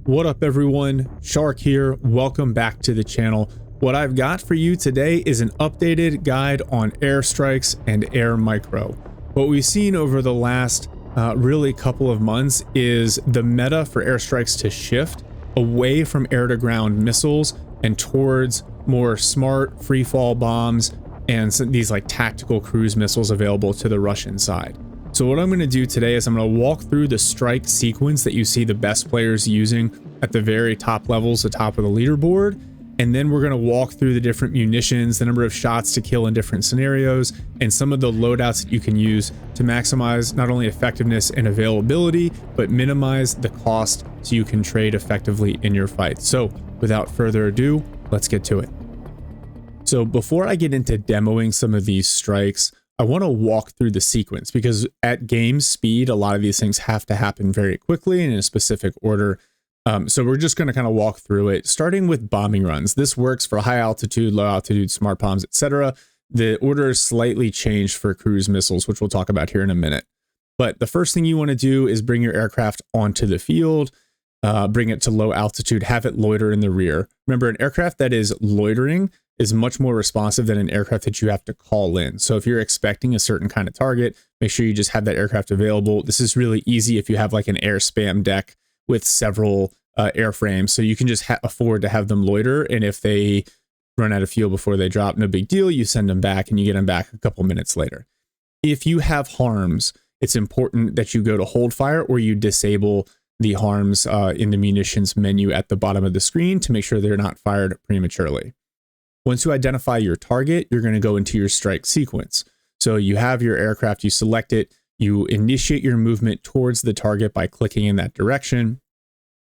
What up everyone, Shark here, welcome back to the channel. What I've got for you today is an updated guide on airstrikes and air micro. What we've seen over the last really couple of months is the meta for airstrikes to shift away from air-to-ground missiles and towards more smart free-fall bombs and these like tactical cruise missiles available to the Russian side. So what I'm going to do today is I'm going to walk through the strike sequence that you see the best players using at the very top levels, the top of the leaderboard. And then we're going to walk through the different munitions, the number of shots to kill in different scenarios, and some of the loadouts that you can use to maximize not only effectiveness and availability, but minimize the cost so you can trade effectively in your fight. So without further ado, let's get to it. So before I get into demoing some of these strikes, I want to walk through the sequence because at game speed, a lot of these things have to happen very quickly and in a specific order. So we're just going to kind of walk through it, starting with bombing runs. This works for high altitude, low altitude, smart bombs, etc. The order is slightly changed for cruise missiles, which we'll talk about here in a minute. But the first thing you want to do is bring your aircraft onto the field, bring it to low altitude, have it loiter in the rear. Remember, an aircraft that is loitering is much more responsive than an aircraft that you have to call in. So if you're expecting a certain kind of target, make sure you just have that aircraft available. This is really easy if you have like an air spam deck with several airframes, so you can just afford to have them loiter. And if they run out of fuel before they drop, no big deal. You send them back and you get them back a couple minutes later. If you have harms, it's important that you go to hold fire or you disable the harms in the munitions menu at the bottom of the screen to make sure they're not fired prematurely. Once you identify your target, you're going to go into your strike sequence. So you have your aircraft, you select it, you initiate your movement towards the target by clicking in that direction.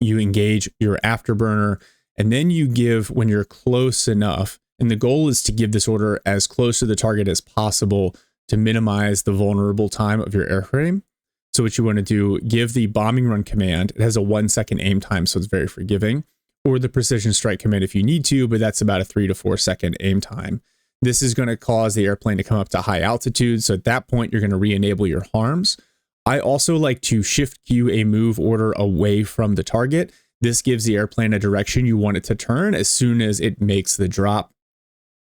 You engage your afterburner, and then you give when you're close enough. And the goal is to give this order as close to the target as possible to minimize the vulnerable time of your airframe. So what you want to do, give the bombing run command. It has a 1 second aim time, so it's very forgiving. Or the precision strike command if you need to, but that's about a 3 to 4 second aim time. This is going to cause the airplane to come up to high altitude. So at that point, you're going to re-enable your harms. I also like to shift queue a move order away from the target. This gives the airplane a direction you want it to turn as soon as it makes the drop.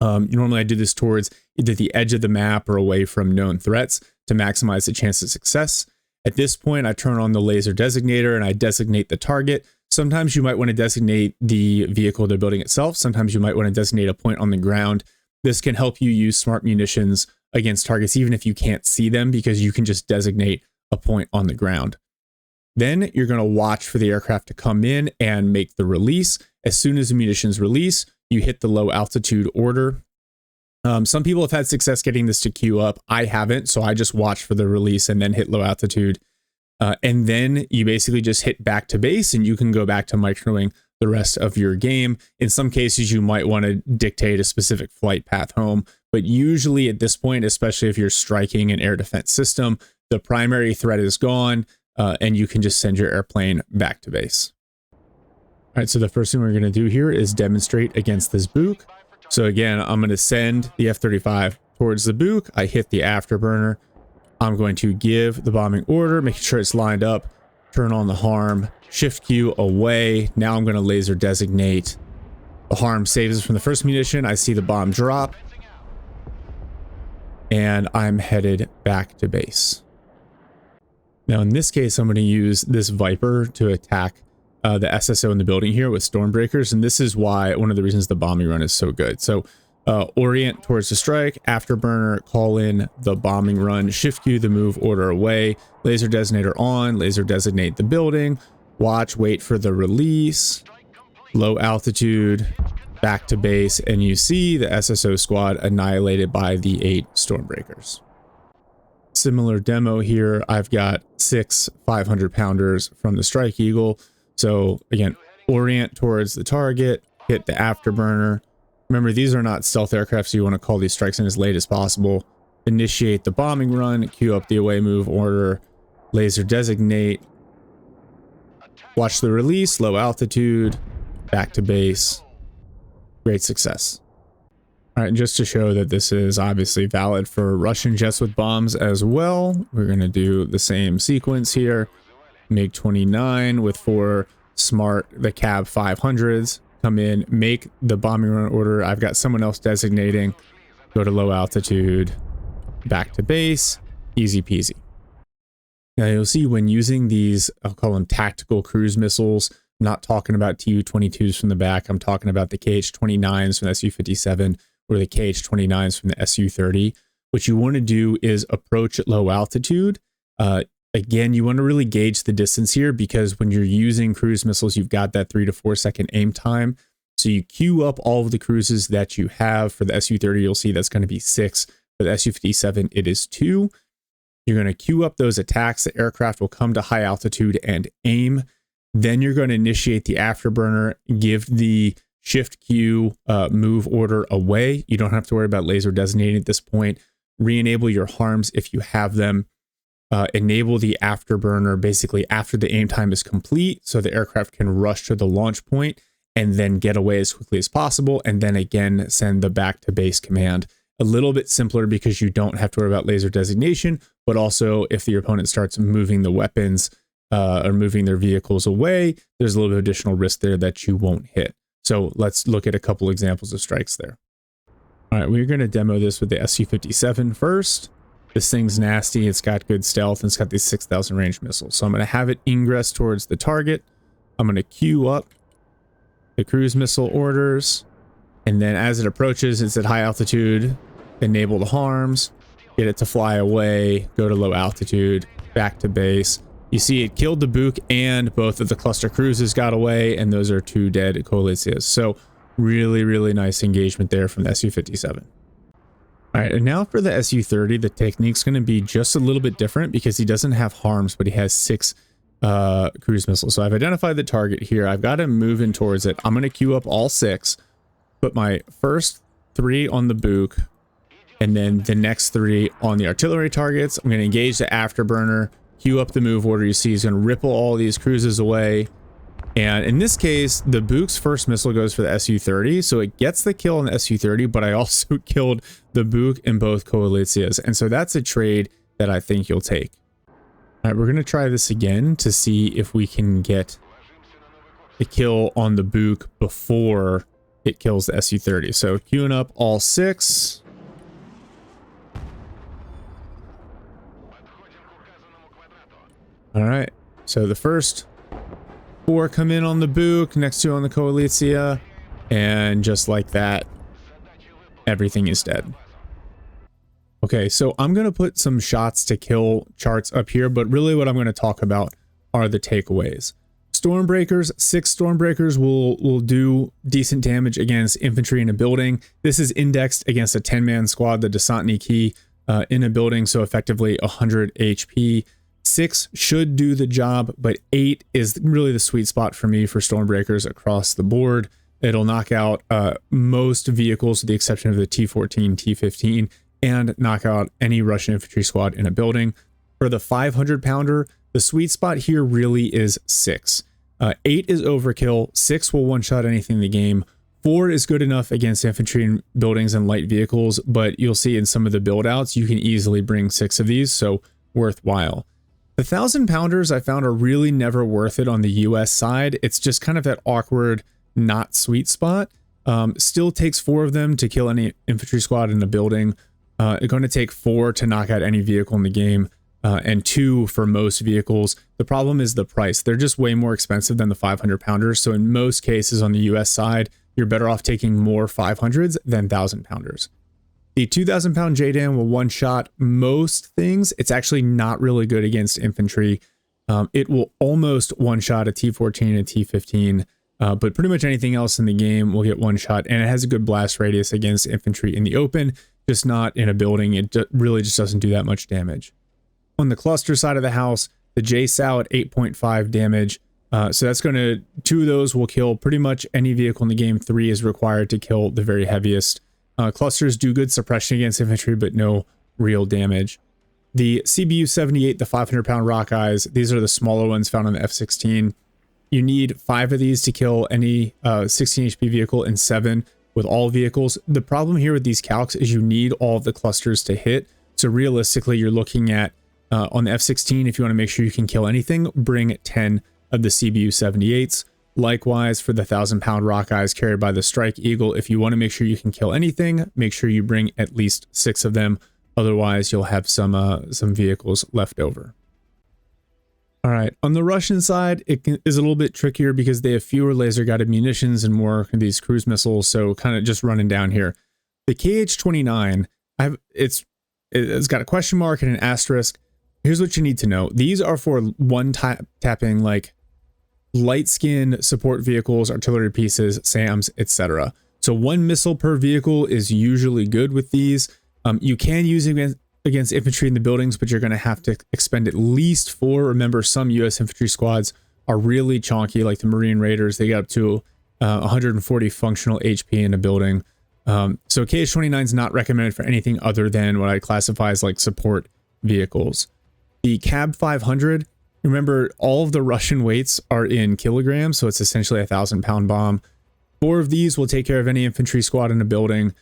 Normally I do this towards either the edge of the map or away from known threats to maximize the chance of success. At this point, I turn on the laser designator and I designate the target. Sometimes you might want to designate the vehicle they're building itself. Sometimes you might want to designate a point on the ground. This can help you use smart munitions against targets, even if you can't see them, because you can just designate a point on the ground. Then you're going to watch for the aircraft to come in and make the release. As soon as the munitions release, you hit the low altitude order. Some people have had success getting this to queue up. I haven't, so I just watch for the release and then hit low altitude. And then you basically just hit back to base and you can go back to microing the rest of your game. In some cases, you might want to dictate a specific flight path home, but usually at this point, especially if you're striking an air defense system, the primary threat is gone and you can just send your airplane back to base. All right, so the first thing we're going to do here is demonstrate against this Buk. So again, I'm going to send the F-35 towards the Buk. I hit the afterburner. I'm going to give the bombing order, making sure it's lined up, turn on the harm, shift queue away. Now I'm going to laser designate. The harm saves us from the first munition. I see the bomb drop. And I'm headed back to base. Now in this case, I'm going to use this Viper to attack the SSO in the building here with Stormbreakers. And this is why, one of the reasons the bombing run is so good. So orient towards the strike, afterburner, call in the bombing run, shift queue the move order away, laser designator on, laser designate the building, watch, wait for the release, low altitude, back to base, and you see the SSO squad annihilated by the 8 Stormbreakers. Similar demo here, I've got 6 500-pounders from the Strike Eagle. So again, orient towards the target, hit the afterburner. Remember, these are not stealth aircraft, so you want to call these strikes in as late as possible. Initiate the bombing run, queue up the away move order, laser designate, watch the release, low altitude, back to base. Great success. All right, and just to show that this is obviously valid for Russian jets with bombs as well, we're going to do the same sequence here. MiG-29 with 4 smart the cab 500s, come in, make the bombing run order. I've got someone else designating, go to low altitude, back to base, easy peasy. Now you'll see when using these, I'll call them tactical cruise missiles, I'm not talking about Tu-22s from the back, I'm talking about the KH-29s from the Su-57 or the KH-29s from the Su-30. What you want to do is approach at low altitude. Again, you want to really gauge the distance here because when you're using cruise missiles, you've got that 3 to 4 second aim time. So you queue up all of the cruises that you have. For the Su-30, you'll see that's going to be 6. For the Su-57, it is 2. You're going to queue up those attacks. The aircraft will come to high altitude and aim. Then you're going to initiate the afterburner, give the shift queue move order away. You don't have to worry about laser designating at this point. Re-enable your harms if you have them. Enable the afterburner basically after the aim time is complete so the aircraft can rush to the launch point and then get away as quickly as possible, and then again send the back to base command. A little bit simpler because you don't have to worry about laser designation, but also if your opponent starts moving the weapons or moving their vehicles away, there's a little bit of additional risk there that you won't hit. So let's look at a couple examples of strikes there. All right, we're going to demo this with the Su-57 first. This thing's nasty. It's got good stealth and it's got these 6,000 range missiles. So I'm going to have it ingress towards the target. I'm going to queue up the cruise missile orders. And then as it approaches, it's at high altitude, enable the harms, get it to fly away, go to low altitude, back to base. You see it killed the Buk and both of the cluster cruises got away, and those are 2 dead Coalizias. So really, really nice engagement there from the Su-57. All right, and now for the Su-30, the technique's going to be just a little bit different because he doesn't have harms, but he has 6 cruise missiles. So I've identified the target here. I've got him moving towards it. I'm going to queue up all 6, put my first 3 on the Buk, and then the next 3 on the artillery targets. I'm going to engage the afterburner, queue up the move order. You see he's going to ripple all these cruises away. And in this case, the Buk's first missile goes for the Su-30, so it gets the kill on the Su-30, but I also killed the Buk in both Coalizias. And so that's a trade that I think you'll take. All right, we're going to try this again to see if we can get the kill on the Buk before it kills the Su-30. So queuing up all 6. All right, so the first 4 come in on the Buk, next 2 on the Coalizia, and just like that, everything is dead. Okay, so I'm going to put some shots to kill charts up here, but really what I'm going to talk about are the takeaways. Stormbreakers, 6 Stormbreakers will do decent damage against infantry in a building. This is indexed against a 10-man squad, the Desantni key, in a building, so effectively 100 HP. 6 should do the job, but 8 is really the sweet spot for me for Stormbreakers across the board. It'll knock out most vehicles with the exception of the T-14, T-15, and knock out any Russian infantry squad in a building. For the 500 pounder, the sweet spot here really is 6. 8 is overkill, 6 will one-shot anything in the game. 4 is good enough against infantry in buildings and light vehicles, but you'll see in some of the build-outs, you can easily bring 6 of these, so worthwhile. The 1,000 pounders I found are really never worth it on the US side. It's just kind of that awkward, not sweet spot. Still takes 4 of them to kill any infantry squad in a building. It's going to take 4 to knock out any vehicle in the game, and 2 for most vehicles. The problem is the price. They're just way more expensive than the 500 pounders. So in most cases on the US side, you're better off taking more 500s than 1,000 pounders. The 2,000 pound JDAM will one-shot most things. It's actually not really good against infantry. It will almost one-shot a T-14 and a T-15, but pretty much anything else in the game will get one-shot, and it has a good blast radius against infantry in the open, just not in a building. It really just doesn't do that much damage. On the cluster side of the house, the JSOW at 8.5 damage. So that's going to, 2 of those will kill pretty much any vehicle in the game. 3 is required to kill the very heaviest. Clusters do good suppression against infantry, but no real damage. The CBU-78, the 500 pound rock eyes, these are the smaller ones found on the F-16. You need 5 of these to kill any 16 HP vehicle and 7 with all vehicles. The problem here with these calcs is you need all of the clusters to hit. So realistically, you're looking at on the F-16, if you want to make sure you can kill anything, bring 10 of the CBU 78s. Likewise, for the 1,000-pound rock eyes carried by the Strike Eagle, if you want to make sure you can kill anything, make sure you bring at least 6 of them. Otherwise, you'll have some vehicles left over. All right, on the Russian side, is a little bit trickier because they have fewer laser-guided munitions and more of these cruise missiles. So kind of just running down here. The KH-29, it's got a question mark and an asterisk. Here's what you need to know. These are for one-tapping, like light skin support vehicles, artillery pieces, SAMs, etc. So 1 missile per vehicle is usually good with these. You can use it against infantry in the buildings, but you're going to have to expend at least 4. Remember, some U.S. infantry squads are really chonky, like the Marine Raiders. They get up to 140 functional HP in a building. So KH-29 is not recommended for anything other than what I classify as like support vehicles. The CAB 500, remember, all of the Russian weights are in kilograms, so it's essentially a 1,000-pound bomb. 4 of these will take care of any infantry squad in a building.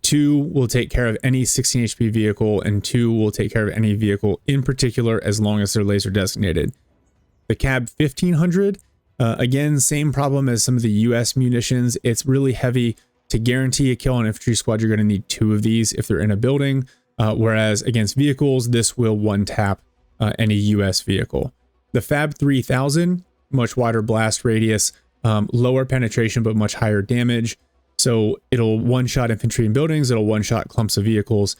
2 will take care of any 16 HP vehicle, and 2 will take care of any vehicle in particular as long as they're laser designated. The CAB 1500, again, same problem as some of the US munitions. It's really heavy. To guarantee a kill on infantry squad, you're going to need 2 of these if they're in a building, whereas against vehicles, this will one-tap any US vehicle. The FAB 3000, much wider blast radius, lower penetration but much higher damage. So it'll one-shot infantry in buildings, it'll one-shot clumps of vehicles.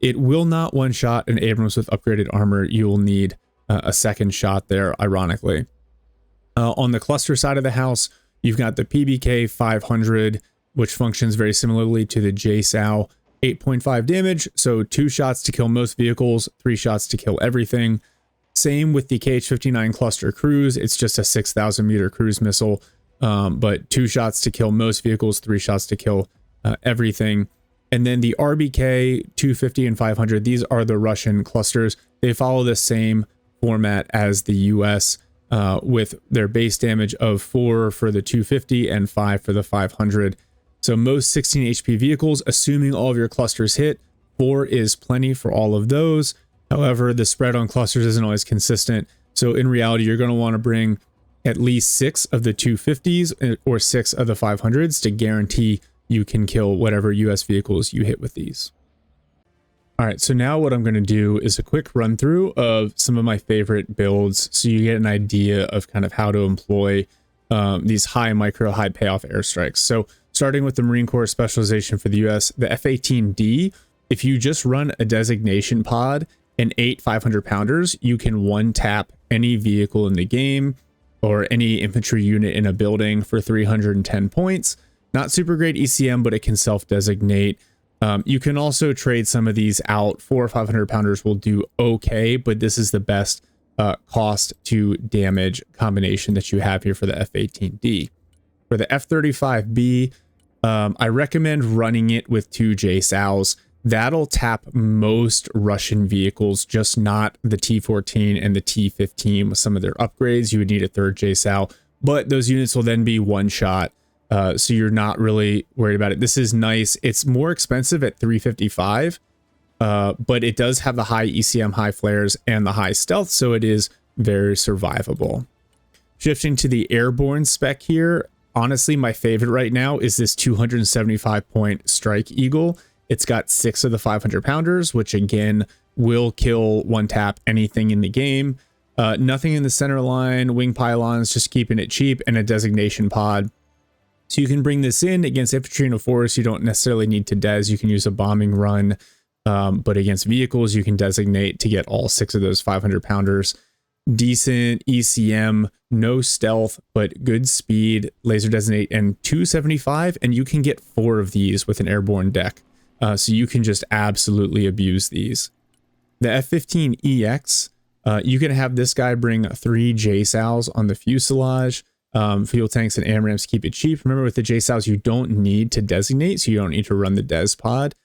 It will not one-shot an Abrams with upgraded armor. You will need a second shot there, ironically. On the cluster side of the house, you've got the PBK 500, which functions very similarly to the JSOW. 8.5 damage, so 2 shots to kill most vehicles, 3 shots to kill everything. Same with the KH-59 cluster cruise. It's just a 6,000 meter cruise missile, but 2 shots to kill most vehicles, 3 shots to kill everything. And then the RBK 250 and 500, these are the Russian clusters. They follow the same format as the US, with their base damage of 4 for the 250 and 5 for the 500. So most 16 HP vehicles, assuming all of your clusters hit, 4 is plenty for all of those. However, the spread on clusters isn't always consistent. So in reality, you're going to want to bring at least 6 of the 250s or 6 of the 500s to guarantee you can kill whatever US vehicles you hit with these. All right, so now what I'm going to do is a quick run through of some of my favorite builds so you get an idea of kind of how to employ these high micro, high payoff airstrikes. So starting with the Marine Corps specialization for the US, the F-18D, if you just run a designation pod and 8 500-pounders, you can one-tap any vehicle in the game or any infantry unit in a building for 310 points. Not super great ECM, but it can self-designate. You can also trade some of these out. 4 or 500-pounders will do okay, but this is the best cost to damage combination that you have here for the F-18D. For the F-35B, I recommend running it with 2 JSOWs. That'll tap most Russian vehicles, just not the T-14 and the T-15 with some of their upgrades. You would need a 3rd JSOW, but those units will then be one shot, so you're not really worried about it. This is nice. It's more expensive at 355, but it does have the high ECM, high flares, and the high stealth, so it is very survivable. Shifting to the airborne spec here, honestly, my favorite right now is this 275-point Strike Eagle. It's got 6 of the 500-pounders, which again will kill one-tap anything in the game. Nothing in the center line, wing pylons, just keeping it cheap, and a designation pod. So you can bring this in against infantry in a forest. You don't necessarily need to des. You can use a bombing run, but against vehicles, you can designate to get all 6 of those 500-pounders. Decent ECM, no stealth, but good speed, laser designate, and 275, and you can get 4 of these with an airborne deck. So you can just absolutely abuse these. The F-15EX, you can have this guy bring 3 JSOWs on the fuselage. Fuel tanks and AMRAMs keep it cheap. Remember, with the JSOWs, you don't need to designate, so you don't need to run the des pod.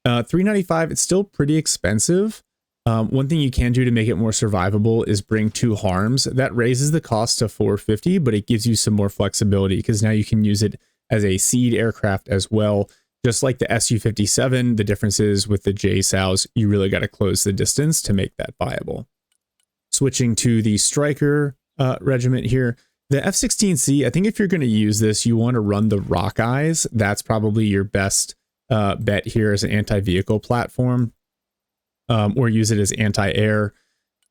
395, it's still pretty expensive. One thing you can do to make it more survivable is bring 2 harms. That raises the cost to 450, but it gives you some more flexibility because now you can use it as a seed aircraft as well. Just like the Su-57, the difference is with the JSOWs, you really got to close the distance to make that viable. Switching to the Striker, regiment here. The F-16C, I think if you're going to use this, you want to run the Rock Eyes. That's probably your best bet here as an anti-vehicle platform, or use it as anti-air.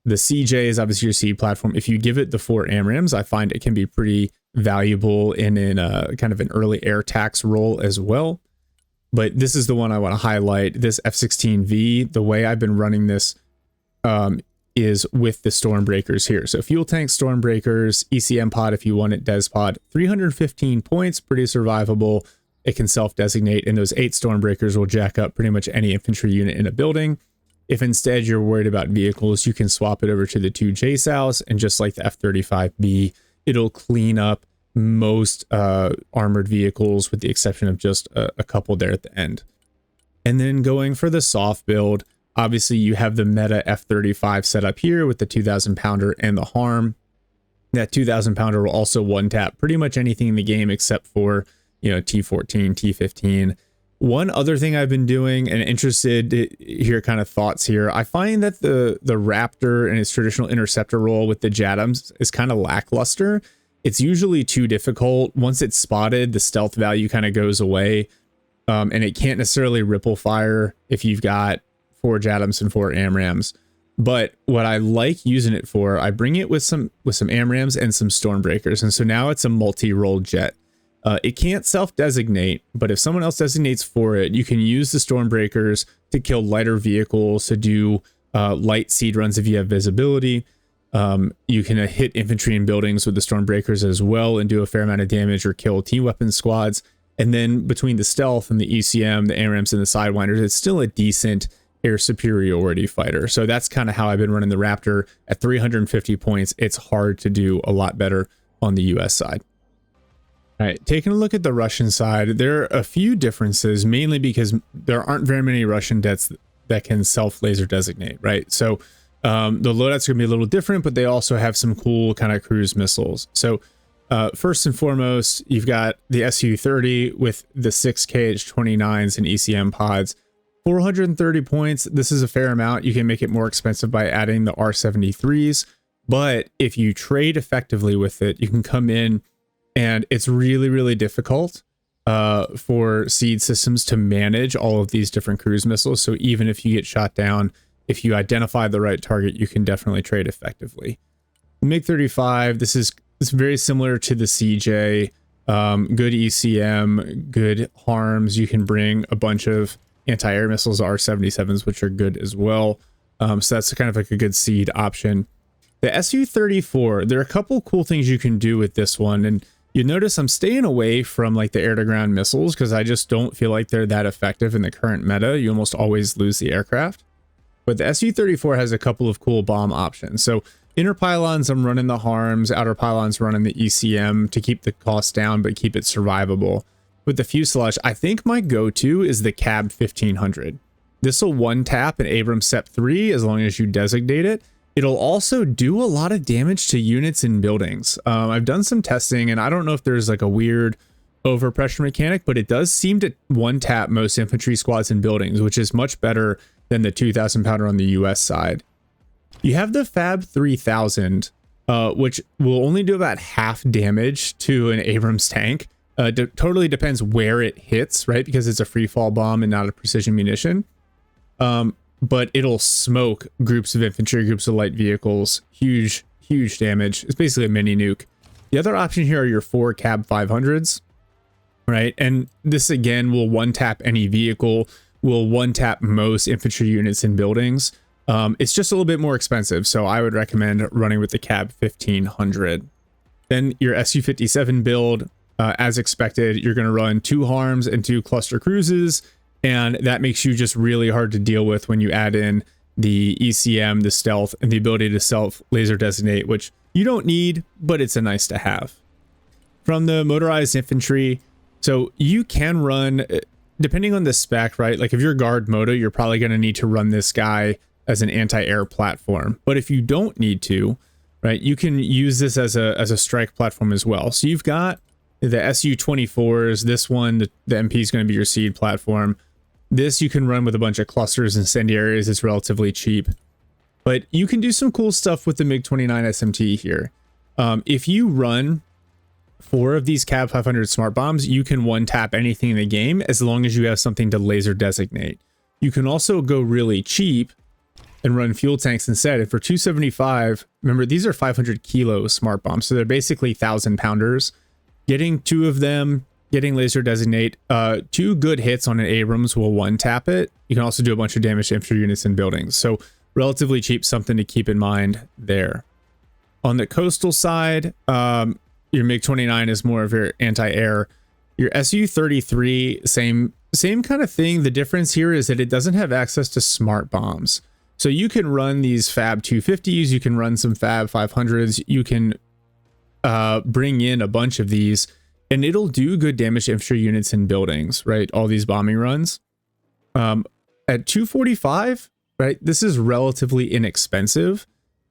The CJ is obviously your seed platform. If you give it the 4 AMRAAMs, I find it can be pretty valuable in a kind of an early air tax role as well. But this is the one I want to highlight. This F-16V, the way I've been running this is with the Stormbreakers here. So fuel tank, Stormbreakers, ECM pod if you want it, Des pod, 315 points, pretty survivable. It can self-designate, and those 8 Stormbreakers will jack up pretty much any infantry unit in a building. If instead you're worried about vehicles, you can swap it over to the 2 JSOWs, and just like the F-35B, it'll clean up most armored vehicles with the exception of just a couple there at the end. And then going for the soft build, obviously you have the meta F-35 set up here with the 2,000 pounder and the harm. That 2,000 pounder will also one tap pretty much anything in the game except for, you know, T-14, T-15. One other thing I've been doing, and interested to hear kind of thoughts here, I find that the Raptor and its traditional interceptor role with the JATMs is kind of lackluster. It's usually too difficult. Once it's spotted, the stealth value kind of goes away, and it can't necessarily ripple fire if you've got 4 JATMs and 4 AMRAAMs. But what I like using it for, I bring it with some AMRAAMs and some Stormbreakers, and so now it's a multi-role jet. It can't self-designate, but if someone else designates for it, you can use the Stormbreakers to kill lighter vehicles, to do light seed runs if you have visibility. You can hit infantry in buildings with the Stormbreakers as well and do a fair amount of damage or kill team weapon squads. And then between the stealth and the ECM, the AMRAAMs and the Sidewinders, it's still a decent air superiority fighter. So that's kind of how I've been running the Raptor. At 350 points, it's hard to do a lot better on the US side. All right, taking a look at the Russian side, there are a few differences, mainly because there aren't very many Russian jets that can self-laser designate, right? So the loadouts are going to be a little different, but they also have some cool kind of cruise missiles. So first and foremost, you've got the Su-30 with the 6 KH-29s and ECM pods. 430 points, this is a fair amount. You can make it more expensive by adding the R-73s, but if you trade effectively with it, you can come in, and it's really, really difficult for seed systems to manage all of these different cruise missiles. So even if you get shot down, if you identify the right target, you can definitely trade effectively. MiG-35, this is very similar to the CJ. Good ECM, good harms. You can bring a bunch of anti-air missiles, R-77s, which are good as well. So that's kind of like a good seed option. The Su-34, there are a couple cool things you can do with this one, and you notice I'm staying away from like the air-to-ground missiles because I just don't feel like they're that effective in the current meta. You almost always lose the aircraft. But the Su-34 has a couple of cool bomb options. So inner pylons, I'm running the harms. Outer pylons, running the ECM to keep the cost down but keep it survivable. With the fuselage, I think my go-to is the Cab 1500. This will one-tap an Abrams SEP-3 as long as you designate it. It'll also do a lot of damage to units in buildings. I've done some testing, and I don't know if there's like a weird overpressure mechanic, but it does seem to one-tap most infantry squads in buildings, which is much better than the 2,000 pounder on the US side. You have the Fab 3000, which will only do about half damage to an Abrams tank. Totally depends where it hits, right? Because it's a free fall bomb and not a precision munition. But it'll smoke groups of infantry, groups of light vehicles, huge damage. It's basically a mini nuke. The other option here are your 4 Cab 500s, right? And this again will one-tap any vehicle, will one-tap most infantry units in buildings. It's just a little bit more expensive, so I would recommend running with the Cab 1500. Then your Su-57 build, as expected, you're going to run 2 harms and 2 cluster cruises. And that makes you just really hard to deal with when you add in the ECM, the stealth, and the ability to self-laser designate, which you don't need, but it's a nice to have. From the motorized infantry, so you can run, depending on the spec, right? Like if you're guard moto, you're probably going to need to run this guy as an anti-air platform. But if you don't need to, right, you can use this as a strike platform as well. So you've got the Su-24s, this one, the MP is going to be your seed platform. This you can run with a bunch of clusters and incendiaries. It's relatively cheap. But you can do some cool stuff with the MiG-29 SMT here. If you run 4 of these CAV 500 smart bombs, you can one tap anything in the game as long as you have something to laser designate. You can also go really cheap and run fuel tanks instead. And for 275, remember these are 500 kilo smart bombs, so they're basically 1,000 pounders. Getting 2 of them, getting laser designate, 2 good hits on an Abrams will one tap it. You can also do a bunch of damage to infantry units and buildings. So relatively cheap, something to keep in mind there. On the coastal side, your MiG-29 is more of your anti-air. Your Su-33, same kind of thing. The difference here is that it doesn't have access to smart bombs. So you can run these Fab 250s, you can run some Fab 500s, you can bring in a bunch of these, and it'll do good damage to infantry units and buildings, right? All these bombing runs. At 245, right, this is relatively inexpensive,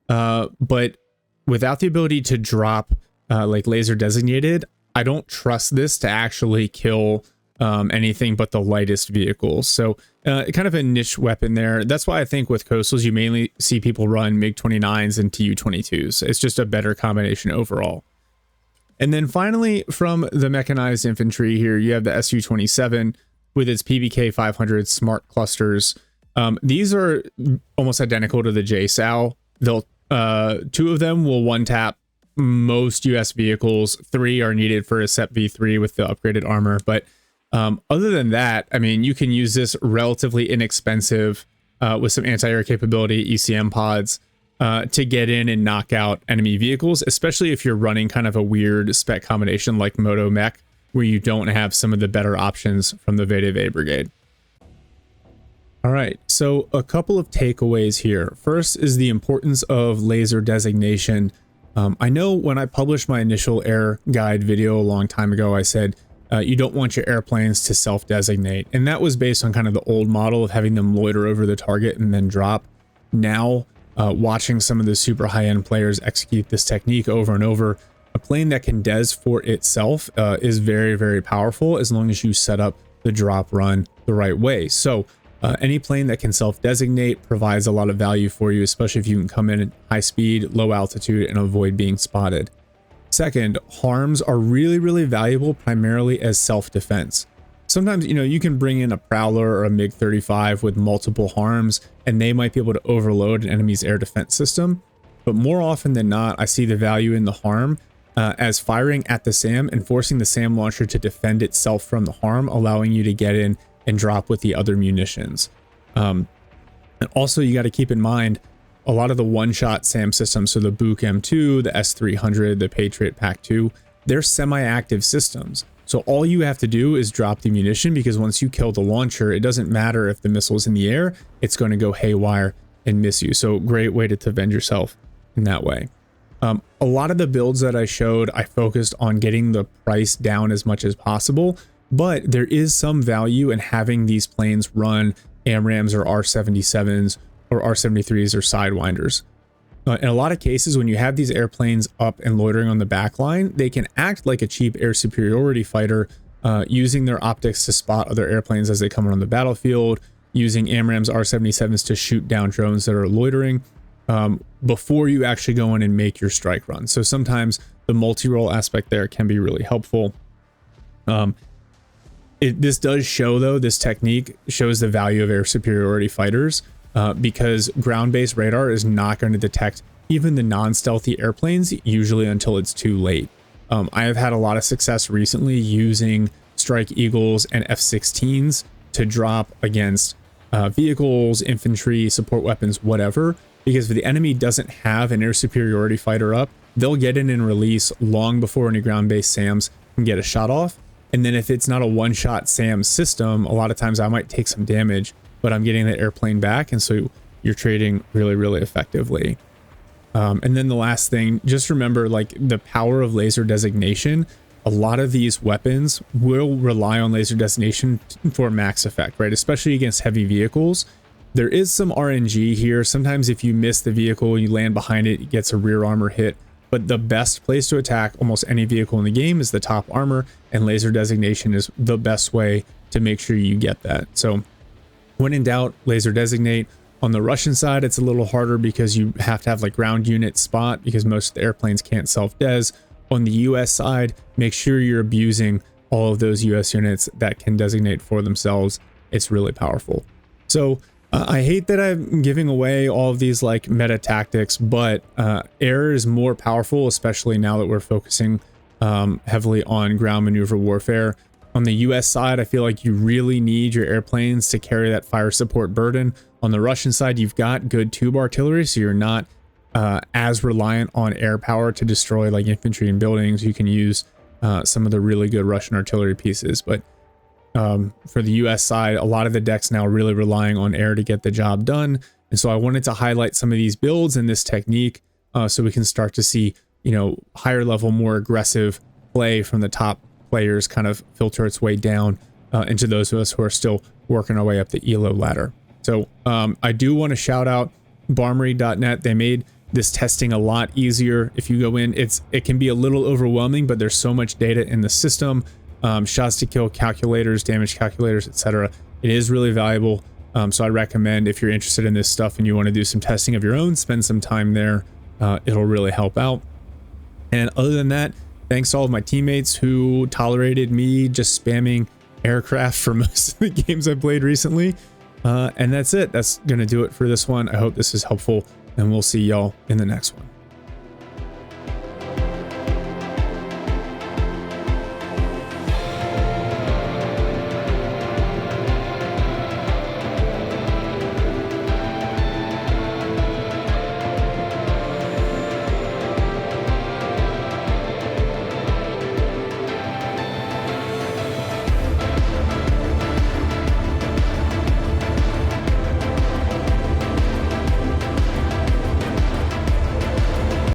but without the ability to drop like laser designated, I don't trust this to actually kill anything but the lightest vehicles. So kind of a niche weapon there. That's why I think with coastals, you mainly see people run MiG-29s and Tu-22s. It's just a better combination overall. And then finally, from the mechanized infantry here, you have the Su-27 with its PBK 500 smart clusters. These are almost identical to the JSOW. They'll 2 of them will one tap most US vehicles. 3 are needed for a SEP V3 with the upgraded armor. But other than that, I mean, you can use this relatively inexpensive with some anti-air capability, ECM pods, to get in and knock out enemy vehicles, especially if you're running kind of a weird spec combination like Moto Mech, where you don't have some of the better options from the VDV Brigade. All right, so a couple of takeaways here. First is the importance of laser designation. I know when I published my initial air guide video a long time ago, I said you don't want your airplanes to self-designate. And that was based on kind of the old model of having them loiter over the target and then drop. Now, watching some of the super high-end players execute this technique over and over, a plane that can des for itself is very, very powerful as long as you set up the drop run the right way. So any plane that can self-designate provides a lot of value for you, especially if you can come in at high speed, low altitude, and avoid being spotted. Second, harms are really, really valuable primarily as self-defense. Sometimes, you know, you can bring in a Prowler or a MiG-35 with multiple harms, and they might be able to overload an enemy's air defense system. But more often than not, I see the value in the harm as firing at the SAM and forcing the SAM launcher to defend itself from the harm, allowing you to get in and drop with the other munitions. And also, you got to keep in mind a lot of the one-shot SAM systems, so the Buk M2, the S300, the Patriot PAC-2, they're semi-active systems. So all you have to do is drop the munition, because once you kill the launcher, it doesn't matter if the missile's in the air, it's going to go haywire and miss you. So great way to defend yourself in that way. A lot of the builds that I showed, I focused on getting the price down as much as possible, but there is some value in having these planes run AMRAAMs or R-77s or R-73s or Sidewinders. In a lot of cases, when you have these airplanes up and loitering on the back line, they can act like a cheap air superiority fighter, using their optics to spot other airplanes as they come around the battlefield, using AMRAAMs, R-77s to shoot down drones that are loitering before you actually go in and make your strike run. So sometimes the multi-role aspect there can be really helpful. This does show, though, this technique shows the value of air superiority fighters, because ground-based radar is not going to detect even the non-stealthy airplanes, usually until it's too late. I have had a lot of success recently using Strike Eagles and F-16s to drop against vehicles, infantry, support weapons, whatever, because if the enemy doesn't have an air superiority fighter up, they'll get in and release long before any ground-based SAMs can get a shot off. And then if it's not a one-shot SAM system, a lot of times I might take some damage, but I'm getting the airplane back, and so you're trading really, really effectively. And then the last thing, just remember, like, the power of laser designation. A lot of these weapons will rely on laser designation for max effect, right? Especially against heavy vehicles. There is some RNG here. Sometimes if you miss the vehicle, you land behind it, it gets a rear armor hit. But the best place to attack almost any vehicle in the game is the top armor, and laser designation is the best way to make sure you get that. So when in doubt, laser designate, On the Russian side, it's a little harder because you have to have like ground unit spot because most of the airplanes can't self-des. On the US side, make sure you're abusing all of those US units that can designate for themselves. It's really powerful. So I hate that I'm giving away all of these like meta tactics, but air is more powerful, especially now that we're focusing heavily on ground maneuver warfare. On the US side, I feel like you really need your airplanes to carry that fire support burden. On the Russian side, you've got good tube artillery, so you're not as reliant on air power to destroy like infantry and buildings. You can use some of the really good Russian artillery pieces, but for the US side, a lot of the decks now really relying on air to get the job done. And so I wanted to highlight some of these builds and this technique so we can start to see, you know, higher level, more aggressive play from the top players kind of filter its way down into those of us who are still working our way up the ELO ladder. So I do want to shout out Barmery.net. They made this testing a lot easier. If you go in, it can be a little overwhelming, but there's so much data in the system. Shots to kill calculators, damage calculators, etc. It is really valuable. So I recommend if you're interested in this stuff and you want to do some testing of your own, spend some time there. It'll really help out. And other than that, thanks to all of my teammates who tolerated me just spamming aircraft for most of the games I played recently. And that's it. That's going to do it for this one. I hope this is helpful, and we'll see y'all in the next one.